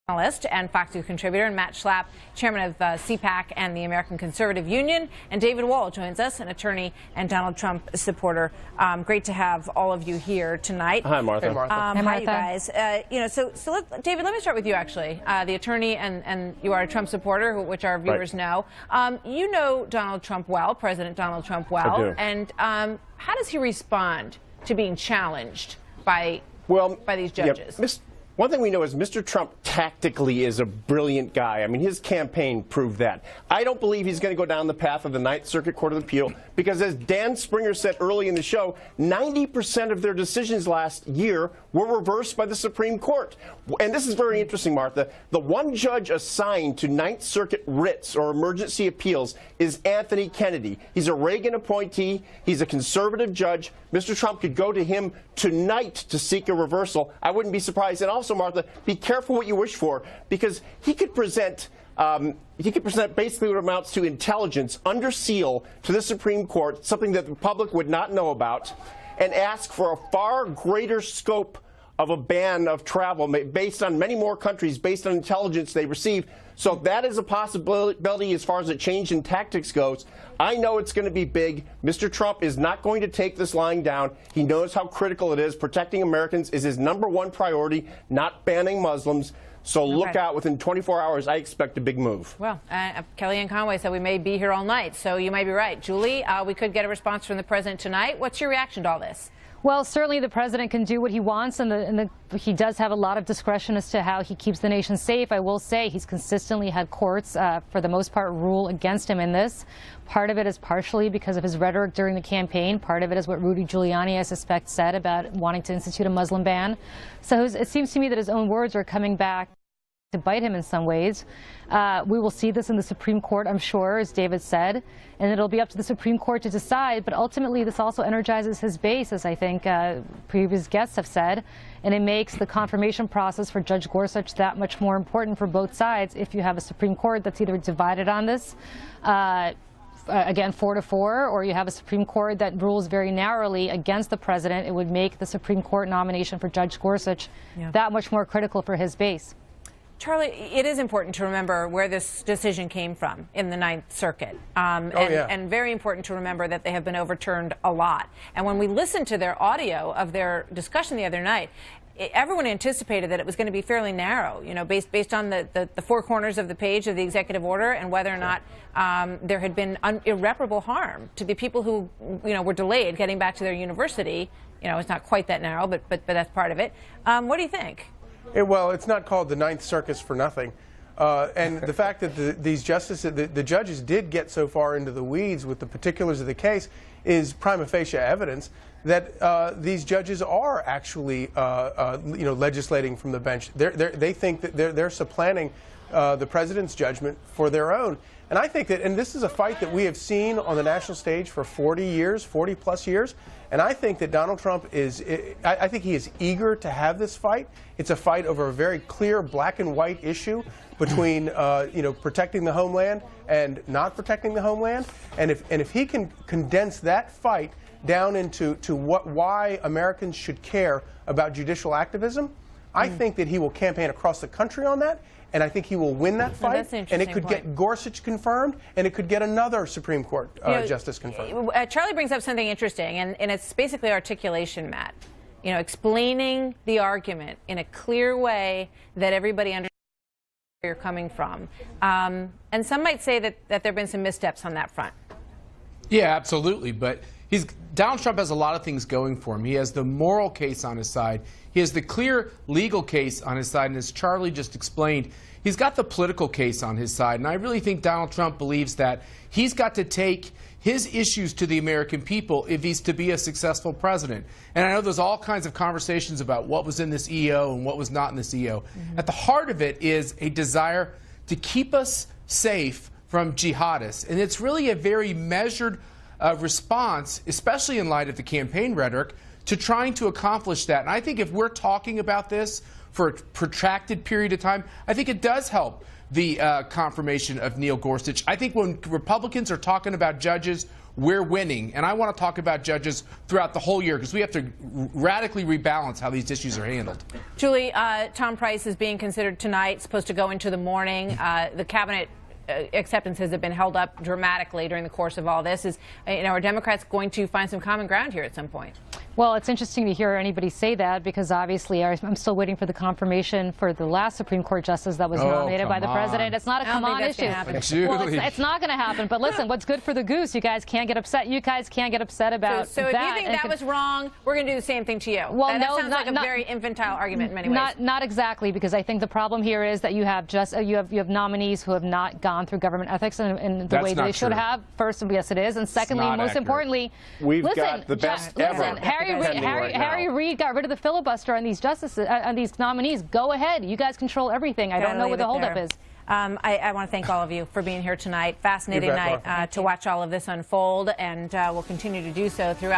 Journalist and Fox News contributor, and Matt Schlapp, chairman of CPAC and the American Conservative Union, and David Wall joins us, an attorney and Donald Trump supporter. Great to have all of you here tonight. Hi, Martha. Hey, Martha. Hi, you guys. David, let me start with you, actually, the attorney, and you are a Trump supporter, which our viewers know. You know Donald Trump well, President Donald Trump well. I do. And how does he respond to being challenged by these judges? Yeah, one thing we know is Mr. Trump tactically is a brilliant guy. I mean, his campaign proved that. I don't believe he's going to go down the path of the Ninth Circuit Court of Appeal because, as Dan Springer said early in the show, 90% of their decisions last year were reversed by the Supreme Court. And this is very interesting, Martha. The one judge assigned to Ninth Circuit writs or emergency appeals is Anthony Kennedy. He's a Reagan appointee. He's a conservative judge. Mr. Trump could go to him tonight to seek a reversal. I wouldn't be surprised. And also, Martha, be careful what you wish for, because he could present basically what amounts to intelligence under seal to the Supreme Court, something that the public would not know about, and ask for a far greater scope of a ban of travel based on many more countries, based on intelligence they receive. So that is a possibility as far as a change in tactics goes. I know it's going to be big. Mr. Trump is not going to take this lying down. He knows how critical it is. Protecting Americans is his #1 priority, not banning Muslims. So look out. Within 24 hours, I expect a big move. Well, Kellyanne Conway said we may be here all night, so you might be right. Julie, we could get a response from the president tonight. What's your reaction to all this? Well, certainly the president can do what he wants, and he does have a lot of discretion as to how he keeps the nation safe. I will say he's consistently had courts, for the most part, rule against him in this. Part of it is partially because of his rhetoric during the campaign. Part of it is what Rudy Giuliani, I suspect, said about wanting to institute a Muslim ban. So it seems to me that his own words are coming back to bite him in some ways. We will see this in the Supreme Court, I'm sure, as David said, and it'll be up to the Supreme Court to decide. But ultimately, this also energizes his base, as I think previous guests have said, and it makes the confirmation process for Judge Gorsuch that much more important for both sides if you have a Supreme Court that's either divided on this, again, 4-4, or you have a Supreme Court that rules very narrowly against the president. It would make the Supreme Court nomination for Judge Gorsuch that much more critical for his base. Charlie, it is important to remember where this decision came from in the Ninth Circuit. And very important to remember that they have been overturned a lot. And when we listened to their audio of their discussion the other night, everyone anticipated that it was going to be fairly narrow, based on the four corners of the page of the executive order and whether or not there had been irreparable harm to the people who, were delayed getting back to their university. It's not quite that narrow, but that's part of it. What do you think? Well, it's not called the Ninth Circus for nothing. And the fact that these justices, the judges did get so far into the weeds with the particulars of the case is prima facie evidence that these judges are actually, legislating from the bench. They think that they're supplanting the president's judgment for their own. And I think that, and this is a fight that we have seen on the national stage for 40 plus years. And I think that Donald Trump I think he is eager to have this fight. It's a fight over a very clear black and white issue between, protecting the homeland and not protecting the homeland. And if he can condense that fight down into why Americans should care about judicial activism, I think that he will campaign across the country on that. And I think he will win that fight, and it could get Gorsuch confirmed, and it could get another Supreme Court justice confirmed. Charlie brings up something interesting, and it's basically articulation, Matt. Explaining the argument in a clear way that everybody understands where you're coming from. And some might say that there have been some missteps on that front. Yeah, absolutely. But Donald Trump has a lot of things going for him. He has the moral case on his side. He has the clear legal case on his side. And as Charlie just explained, he's got the political case on his side. And I really think Donald Trump believes that he's got to take his issues to the American people if he's to be a successful president. And I know there's all kinds of conversations about what was in this EO and what was not in this EO. At the heart of it is a desire to keep us safe from jihadists. And it's really a very measured response, especially in light of the campaign rhetoric, to trying to accomplish that. And I think if we're talking about this for a protracted period of time, I think it does help the confirmation of Neil Gorsuch. I think when Republicans are talking about judges we're winning. And I want to talk about judges throughout the whole year because we have to radically rebalance how these issues are handled. Julie, Tom Price is being considered tonight, supposed to go into the morning. The cabinet acceptances have been held up dramatically during the course of all this. Are Democrats going to find some common ground here at some point? Well, it's interesting to hear anybody say that because obviously I'm still waiting for the confirmation for the last Supreme Court justice that was nominated by the president. It's not a come on issue. Well, it's not going to happen. But listen, what's good for the goose? You guys can't get upset. You guys can't get upset about so that. So if you think that was wrong, we're going to do the same thing to you. Well, that no, sounds like a very infantile argument in many ways. Not exactly, because I think the problem here is that you have nominees who have not gone through government ethics in the way that they should have. First, yes, it is, and secondly, most importantly, we've got the best ever. Harry Reid got rid of the filibuster on these justices, on these nominees. Go ahead, you guys control everything. I don't know what the holdup is. I want to thank all of you for being here tonight. Fascinating night to watch all of this unfold, and we'll continue to do so throughout.